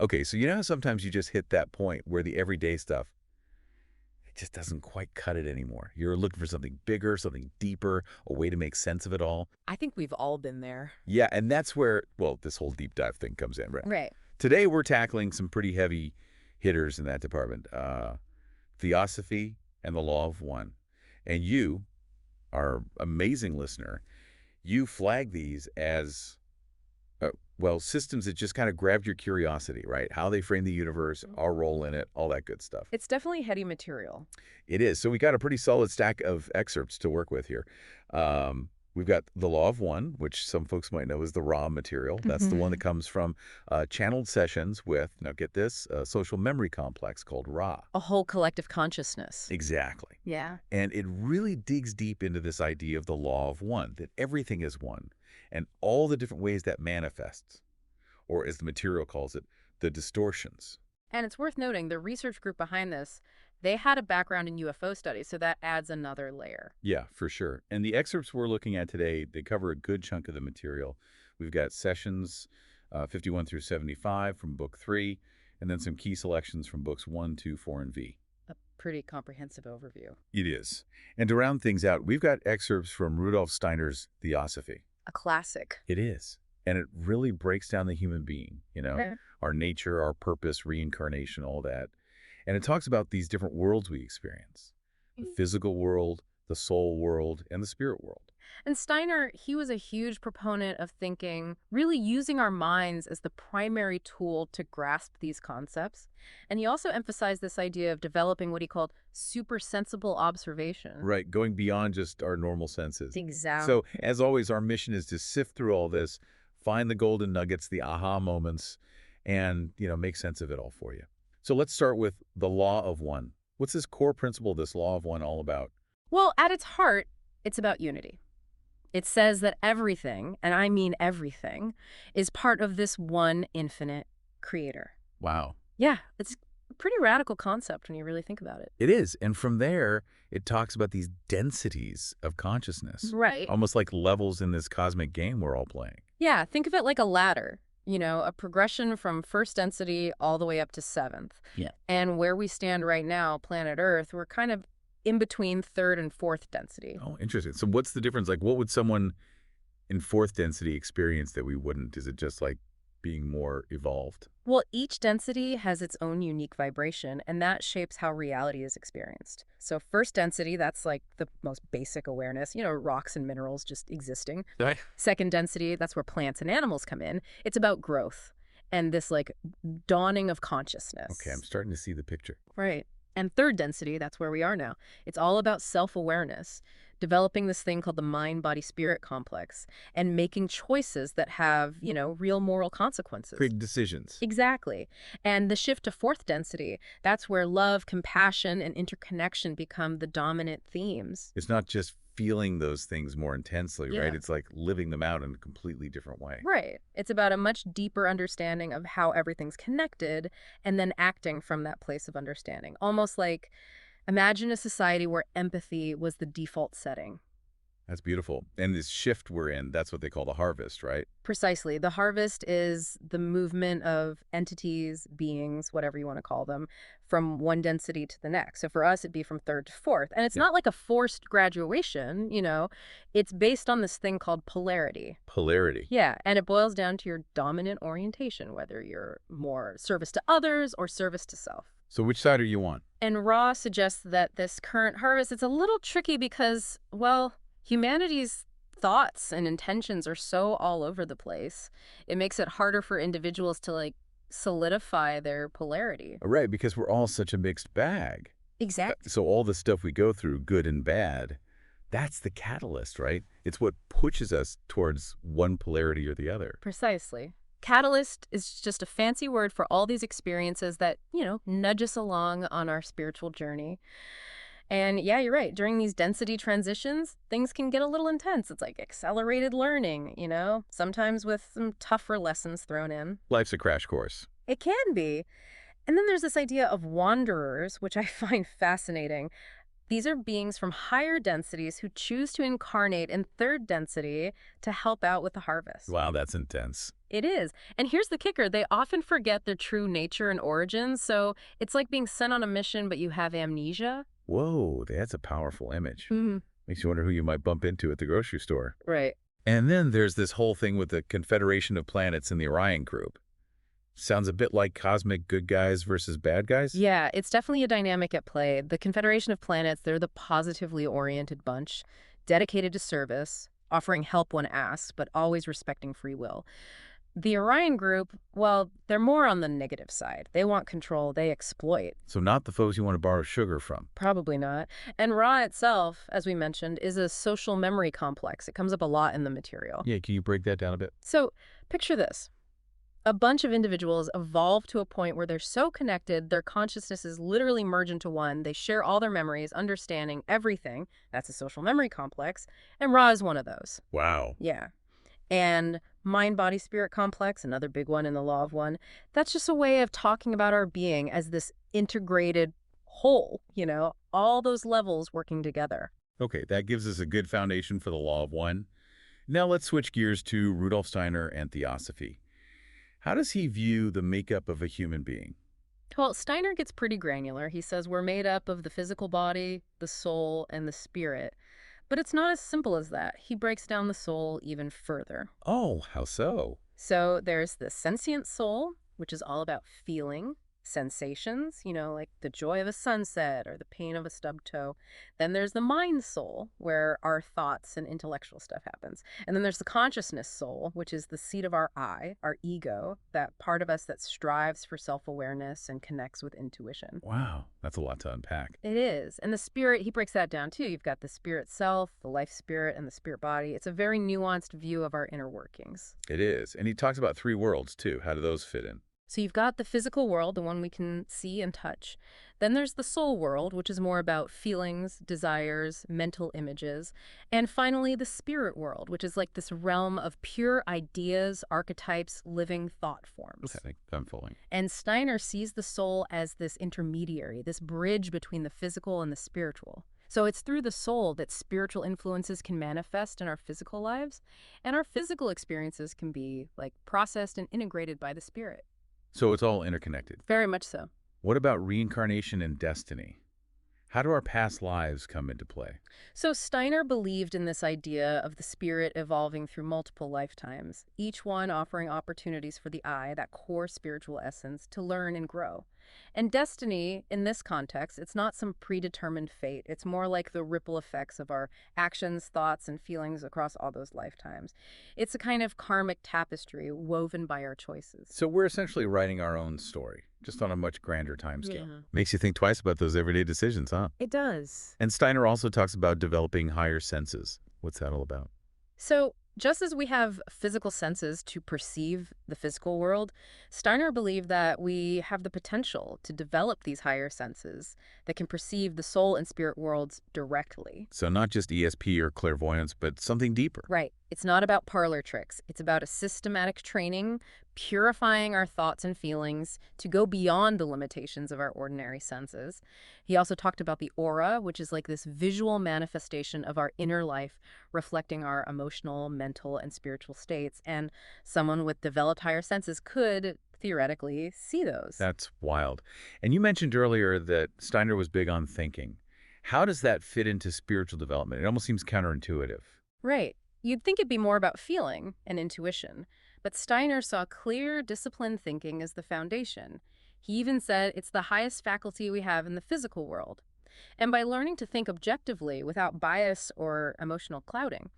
Okay, so you know how sometimes you just hit that point where the everyday stuff, it just doesn't quite cut it anymore. You're looking for something bigger, something deeper, a way to make sense of it all. I think we've all been there. Yeah, and that's where, well, this whole deep dive thing comes in, right? Right. Today we're tackling some pretty heavy hitters in that department. Theosophy and the Law of One. And you, our amazing listener, you flag these as, well, systems that just kind of grabbed your curiosity, right? How they frame the universe, our role in it, all that good stuff. It's definitely heady material. It is. So we got a pretty solid stack of excerpts to work with here. We've got the Law of One, which some folks might know is the raw material. That's the one that comes from channeled sessions with, now get this, a social memory complex called Ra. A whole collective consciousness. Exactly. Yeah. And it really digs deep into this idea of the Law of One, that everything is one, and all the different ways that manifests, or as the material calls it, the distortions. And it's worth noting, the research group behind this, they had a background in UFO studies, so that adds another layer. Yeah, for sure. And the excerpts we're looking at today, they cover a good chunk of the material. We've got sessions 51 through 75 from Book 3, and then some key selections from Books 1, 2, 4, and V. A pretty comprehensive overview. It is. And to round things out, we've got excerpts from Rudolph Steiner's Theosophy. A classic. It is. And it really breaks down the human being, Right. our nature, our purpose, reincarnation, all that. And it talks about these different worlds we experience, the physical world, the soul world, and the spirit world. And Steiner, he was a huge proponent of thinking, really using our minds as the primary tool to grasp these concepts. And he also emphasized this idea of developing what he called supersensible observation. Right, going beyond just our normal senses. Exactly. So, as always, our mission is to sift through all this, find the golden nuggets, the aha moments, and, make sense of it all for you. So let's start with the Law of One. What's this core principle, this Law of One, all about? Well, at its heart, it's about unity. It says that everything, and I mean everything, is part of this one infinite creator. Wow. Yeah, it's a pretty radical concept when you really think about it. It is. And from there, it talks about these densities of consciousness. Right. Almost like levels in this cosmic game we're all playing. Yeah, think of it like a ladder. A progression from first density all the way up to seventh. Yeah. And where we stand right now, planet Earth, we're kind of in between third and fourth density. Oh, interesting. So what's the difference? Like, what would someone in fourth density experience that we wouldn't? Is it just like being more evolved? Well, each density has its own unique vibration, and that shapes how reality is experienced. So first density, that's like the most basic awareness, rocks and minerals just existing. Right. Second density, that's where plants and animals come in. It's about growth and this like dawning of consciousness. Okay, I'm starting to see the picture. Right. And third density, that's where we are now. It's all about self-awareness, developing this thing called the mind-body-spirit complex, and making choices that have, real moral consequences. Big decisions. Exactly. And the shift to fourth density, that's where love, compassion, and interconnection become the dominant themes. It's not just feeling those things more intensely, Yeah. right? It's like living them out in a completely different way. Right. It's about a much deeper understanding of how everything's connected and then acting from that place of understanding. Almost like imagine a society where empathy was the default setting. That's beautiful. And this shift we're in, that's what they call the harvest, right? Precisely. The harvest is the movement of entities, beings, whatever you want to call them, from one density to the next. So for us, it'd be from third to fourth. And it's not like a forced graduation, It's based on this thing called polarity. Polarity. Yeah, and it boils down to your dominant orientation, whether you're more service to others or service to self. So which side are you on? And Ra suggests that this current harvest, it's a little tricky because, well, humanity's thoughts and intentions are so all over the place. It makes it harder for individuals to, solidify their polarity. Right, because we're all such a mixed bag. Exactly. So all the stuff we go through, good and bad, that's the catalyst, right? It's what pushes us towards one polarity or the other. Precisely. Catalyst is just a fancy word for all these experiences that, nudge us along on our spiritual journey. And yeah, you're right. During these density transitions, things can get a little intense. It's like accelerated learning, sometimes with some tougher lessons thrown in. Life's a crash course. It can be. And then there's this idea of wanderers, which I find fascinating. These are beings from higher densities who choose to incarnate in third density to help out with the harvest. Wow, that's intense. It is. And here's the kicker. They often forget their true nature and origins, so it's like being sent on a mission, but you have amnesia. Whoa, that's a powerful image. Hmm. Makes you wonder who you might bump into at the grocery store. Right. And then there's this whole thing with the Confederation of Planets and the Orion group. Sounds a bit like cosmic good guys versus bad guys? Yeah, it's definitely a dynamic at play. The Confederation of Planets, they're the positively oriented bunch, dedicated to service, offering help when asked, but always respecting free will. The Orion group, well, they're more on the negative side. They want control, they exploit. So not the folks you want to borrow sugar from. Probably not. And Ra itself, as we mentioned, is a social memory complex. It comes up a lot in the material. Yeah, can you break that down a bit? So picture this. A bunch of individuals evolve to a point where they're so connected, their consciousnesses literally merge into one. They share all their memories, understanding everything. That's a social memory complex. And Ra is one of those. Wow. Yeah. And mind-body-spirit complex, another big one in the Law of One, that's just a way of talking about our being as this integrated whole, all those levels working together. Okay, that gives us a good foundation for the Law of One. Now let's switch gears to Rudolf Steiner and Theosophy. How does he view the makeup of a human being? Well, Steiner gets pretty granular. He says we're made up of the physical body, the soul, and the spirit. But it's not as simple as that. He breaks down the soul even further. Oh, how so? So there's the sentient soul, which is all about feeling, sensations, like the joy of a sunset or the pain of a stubbed toe. Then there's the mind soul, where our thoughts and intellectual stuff happens. And then there's the consciousness soul, which is the seat of our I, our ego, that part of us that strives for self-awareness and connects with intuition. Wow, that's a lot to unpack. It is. And the spirit, he breaks that down too. You've got the spirit self, the life spirit, and the spirit body. It's a very nuanced view of our inner workings. It is. And he talks about three worlds, too. How do those fit in? So you've got the physical world, the one we can see and touch. Then there's the soul world, which is more about feelings, desires, mental images. And finally, the spirit world, which is like this realm of pure ideas, archetypes, living thought forms. Okay, I'm following. And Steiner sees the soul as this intermediary, this bridge between the physical and the spiritual. So it's through the soul that spiritual influences can manifest in our physical lives, and our physical experiences can be processed and integrated by the spirit. So it's all interconnected. Very much so. What about reincarnation and destiny? How do our past lives come into play? So Steiner believed in this idea of the spirit evolving through multiple lifetimes, each one offering opportunities for the I, that core spiritual essence, to learn and grow. And destiny, in this context, it's not some predetermined fate. It's more like the ripple effects of our actions, thoughts, and feelings across all those lifetimes. It's a kind of karmic tapestry woven by our choices. So we're essentially writing our own story, just on a much grander timescale. Yeah. Makes you think twice about those everyday decisions, huh? It does. And Steiner also talks about developing higher senses. What's that all about? So, just as we have physical senses to perceive the physical world, Steiner believed that we have the potential to develop these higher senses that can perceive the soul and spirit worlds directly. So not just ESP or clairvoyance, but something deeper. Right. It's not about parlor tricks. It's about a systematic training, purifying our thoughts and feelings to go beyond the limitations of our ordinary senses. He also talked about the aura, which is like this visual manifestation of our inner life, reflecting our emotional, mental, and spiritual states. And someone with developed higher senses could theoretically see those. That's wild. And you mentioned earlier that Steiner was big on thinking. How does that fit into spiritual development? It almost seems counterintuitive. Right. You'd think it'd be more about feeling and intuition, but Steiner saw clear, disciplined thinking as the foundation. He even said it's the highest faculty we have in the physical world. And by learning to think objectively without bias or emotional clouding,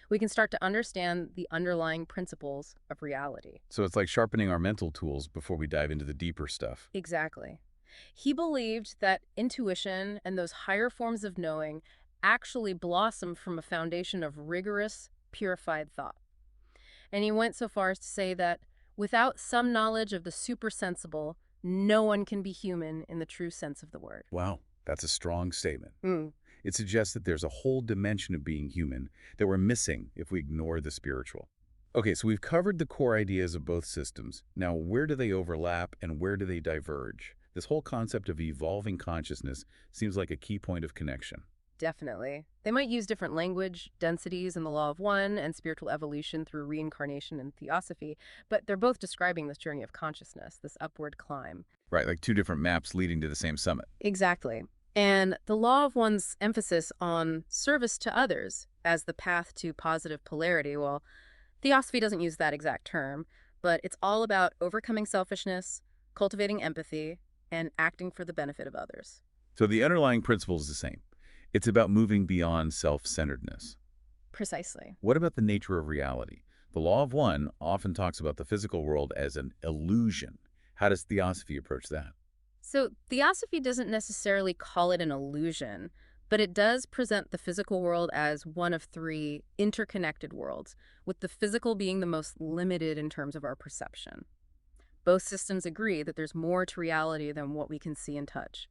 we can start to understand the underlying principles of reality. So it's like sharpening our mental tools before we dive into the deeper stuff. Exactly. He believed that intuition and those higher forms of knowing actually blossom from a foundation of rigorous, purified thought. And he went so far as to say that without some knowledge of the supersensible, no one can be human in the true sense of the word. Wow, that's a strong statement. Mm. It suggests that there's a whole dimension of being human that we're missing if we ignore the spiritual. Okay, so we've covered the core ideas of both systems. Now, where do they overlap and where do they diverge? This whole concept of evolving consciousness seems like a key point of connection. Definitely. They might use different language, densities in the Law of One, and spiritual evolution through reincarnation and Theosophy, but they're both describing this journey of consciousness, this upward climb. Right, like two different maps leading to the same summit. Exactly. And the Law of One's emphasis on service to others as the path to positive polarity, well, Theosophy doesn't use that exact term, but it's all about overcoming selfishness, cultivating empathy, and acting for the benefit of others. So the underlying principle is the same. It's about moving beyond self-centeredness. Precisely. What about the nature of reality? The Law of One often talks about the physical world as an illusion. How does Theosophy approach that? So, Theosophy doesn't necessarily call it an illusion, but it does present the physical world as one of three interconnected worlds, with the physical being the most limited in terms of our perception. Both systems agree that there's more to reality than what we can see and touch.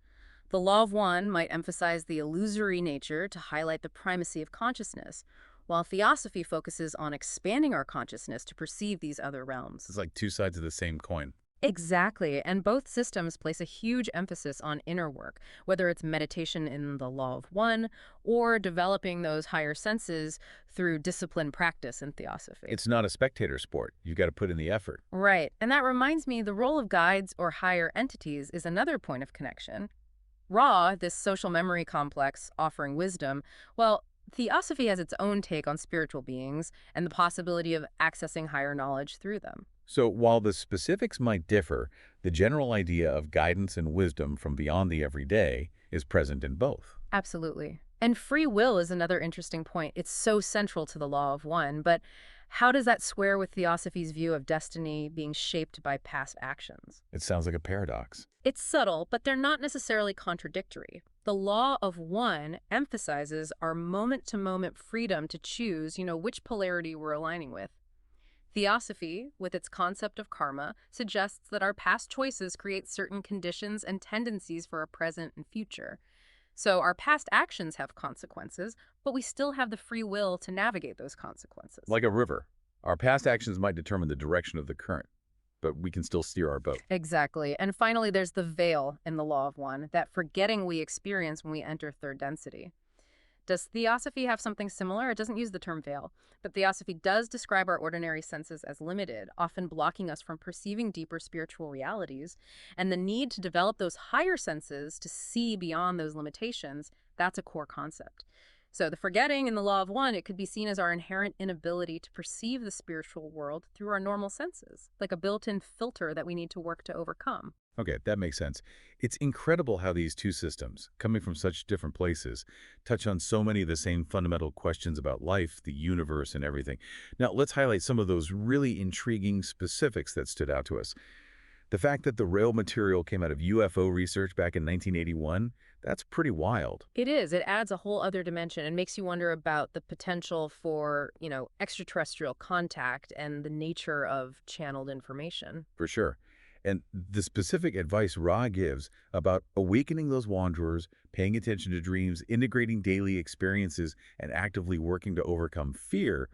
The Law of One might emphasize the illusory nature to highlight the primacy of consciousness, while Theosophy focuses on expanding our consciousness to perceive these other realms. It's like two sides of the same coin. Exactly, and both systems place a huge emphasis on inner work, whether it's meditation in the Law of One or developing those higher senses through disciplined practice in Theosophy. It's not a spectator sport. You've got to put in the effort. Right, and that reminds me the role of guides or higher entities is another point of connection. Ra, this social memory complex offering wisdom, well, Theosophy has its own take on spiritual beings and the possibility of accessing higher knowledge through them. So while the specifics might differ, the general idea of guidance and wisdom from beyond the everyday is present in both. Absolutely. And free will is another interesting point. It's so central to the Law of One, but how does that square with Theosophy's view of destiny being shaped by past actions? It sounds like a paradox. It's subtle, but they're not necessarily contradictory. The Law of One emphasizes our moment-to-moment freedom to choose, which polarity we're aligning with. Theosophy, with its concept of karma, suggests that our past choices create certain conditions and tendencies for our present and future. So our past actions have consequences, but we still have the free will to navigate those consequences. Like a river, our past actions might determine the direction of the current, but we can still steer our boat. Exactly. And finally, there's the veil in the Law of One, that forgetting we experience when we enter third density. Does Theosophy have something similar? It doesn't use the term veil, but Theosophy does describe our ordinary senses as limited, often blocking us from perceiving deeper spiritual realities, and the need to develop those higher senses to see beyond those limitations, that's a core concept. So the forgetting in the Law of One, it could be seen as our inherent inability to perceive the spiritual world through our normal senses, like a built-in filter that we need to work to overcome. Okay, that makes sense. It's incredible how these two systems, coming from such different places, touch on so many of the same fundamental questions about life, the universe, and everything. Now, let's highlight some of those really intriguing specifics that stood out to us. The fact that the rail material came out of UFO research back in 1981, that's pretty wild. It is. It adds a whole other dimension and makes you wonder about the potential for, extraterrestrial contact and the nature of channeled information. For sure. And the specific advice Ra gives about awakening those wanderers, paying attention to dreams, integrating daily experiences, and actively working to overcome fear,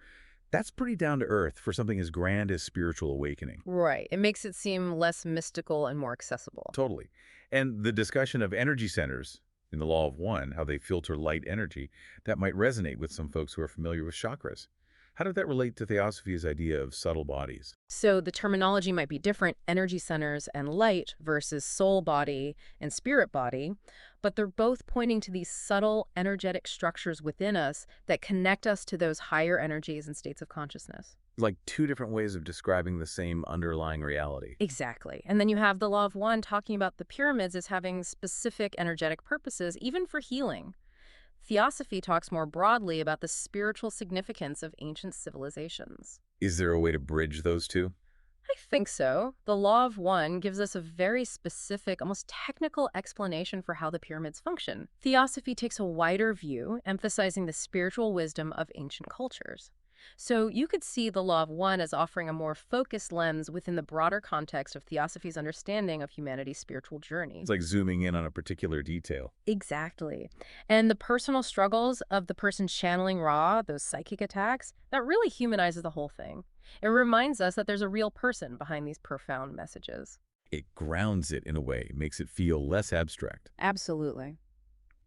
that's pretty down to earth for something as grand as spiritual awakening. Right. It makes it seem less mystical and more accessible. Totally. And the discussion of energy centers in the Law of One, how they filter light energy, that might resonate with some folks who are familiar with chakras. How did that relate to Theosophy's idea of subtle bodies? So the terminology might be different, energy centers and light versus soul body and spirit body, but they're both pointing to these subtle energetic structures within us that connect us to those higher energies and states of consciousness. Like two different ways of describing the same underlying reality. Exactly. And then you have the Law of One talking about the pyramids as having specific energetic purposes, even for healing. Theosophy talks more broadly about the spiritual significance of ancient civilizations. Is there a way to bridge those two? I think so. The Law of One gives us a very specific, almost technical explanation for how the pyramids function. Theosophy takes a wider view, emphasizing the spiritual wisdom of ancient cultures. So you could see the Law of One as offering a more focused lens within the broader context of Theosophy's understanding of humanity's spiritual journey. It's like zooming in on a particular detail. Exactly. And the personal struggles of the person channeling Ra, those psychic attacks, that really humanizes the whole thing. It reminds us that there's a real person behind these profound messages. It grounds it in a way, makes it feel less abstract. Absolutely.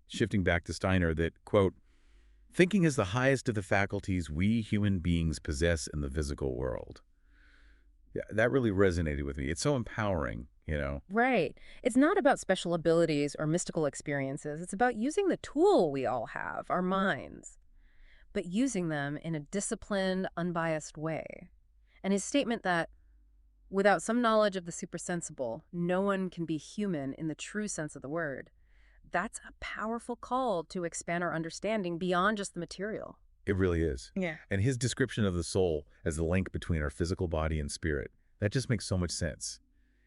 shifting back to Steiner, that, quote, thinking is the highest of the faculties we human beings possess in the physical world. Yeah, that really resonated with me. It's so empowering. Right. It's not about special abilities or mystical experiences. It's about using the tool we all have, our minds, but using them in a disciplined, unbiased way. And his statement that without some knowledge of the supersensible, no one can be human in the true sense of the word, that's a powerful call to expand our understanding beyond just the material. It really is. Yeah. And his description of the soul as the link between our physical body and spirit, that just makes so much sense.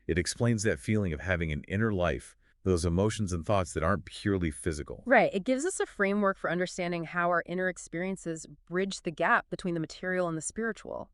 It explains that feeling of having an inner life, those emotions and thoughts that aren't purely physical. Right. It gives us a framework for understanding how our inner experiences bridge the gap between the material and the spiritual.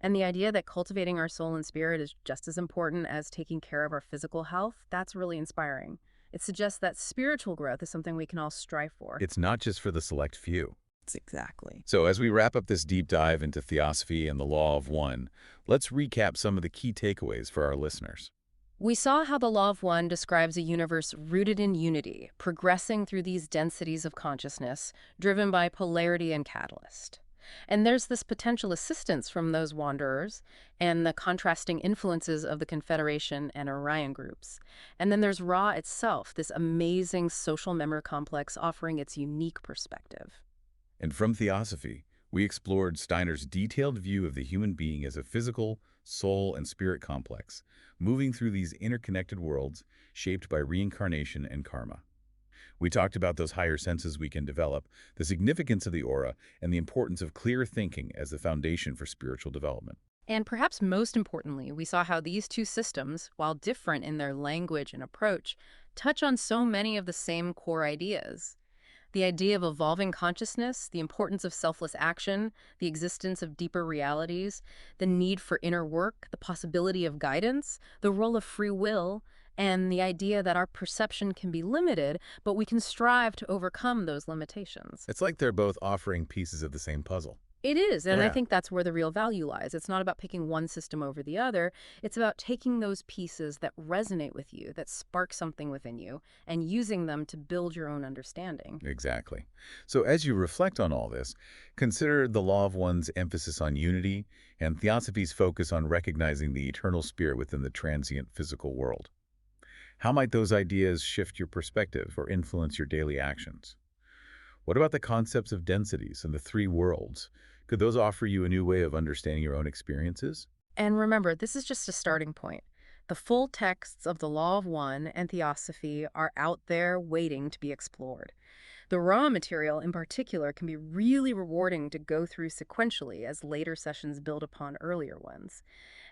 And the idea that cultivating our soul and spirit is just as important as taking care of our physical health, that's really inspiring. It suggests that spiritual growth is something we can all strive for. It's not just for the select few. Exactly. So as we wrap up this deep dive into Theosophy and the Law of One, let's recap some of the key takeaways for our listeners. We saw how the Law of One describes a universe rooted in unity, progressing through these densities of consciousness, driven by polarity and catalyst. And there's this potential assistance from those wanderers and the contrasting influences of the Confederation and Orion groups. And then there's Ra itself, this amazing social memory complex offering its unique perspective. And from Theosophy, we explored Steiner's detailed view of the human being as a physical, soul, and spirit complex, moving through these interconnected worlds shaped by reincarnation and karma. We talked about those higher senses we can develop, the significance of the aura, and the importance of clear thinking as the foundation for spiritual development. And perhaps most importantly, we saw how these two systems, while different in their language and approach, touch on so many of the same core ideas. The idea of evolving consciousness, the importance of selfless action, the existence of deeper realities, the need for inner work, the possibility of guidance, the role of free will, and the idea that our perception can be limited, but we can strive to overcome those limitations. It's like they're both offering pieces of the same puzzle. It is, and I Yeah. think that's where the real value lies. It's not about picking one system over the other. It's about taking those pieces that resonate with you, that spark something within you, and using them to build your own understanding. Exactly. So as you reflect on all this, consider the Law of One's emphasis on unity and Theosophy's focus on recognizing the eternal spirit within the transient physical world. How might those ideas shift your perspective or influence your daily actions? What about the concepts of densities and the three worlds? Could those offer you a new way of understanding your own experiences? And remember, this is just a starting point. The full texts of the Law of One and Theosophy are out there waiting to be explored. The raw material in particular can be really rewarding to go through sequentially as later sessions build upon earlier ones.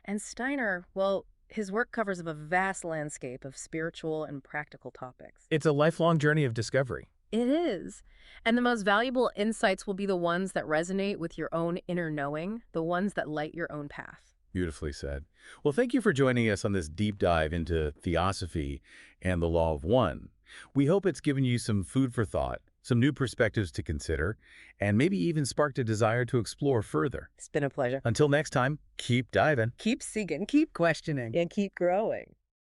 And Steiner, well, his work covers a vast landscape of spiritual and practical topics. It's a lifelong journey of discovery. It is. And the most valuable insights will be the ones that resonate with your own inner knowing, the ones that light your own path. Beautifully said. Well, thank you for joining us on this deep dive into Theosophy and the Law of One. We hope it's given you some food for thought, some new perspectives to consider, and maybe even sparked a desire to explore further. It's been a pleasure. Until next time, keep diving. Keep seeking, Keep questioning. and keep growing.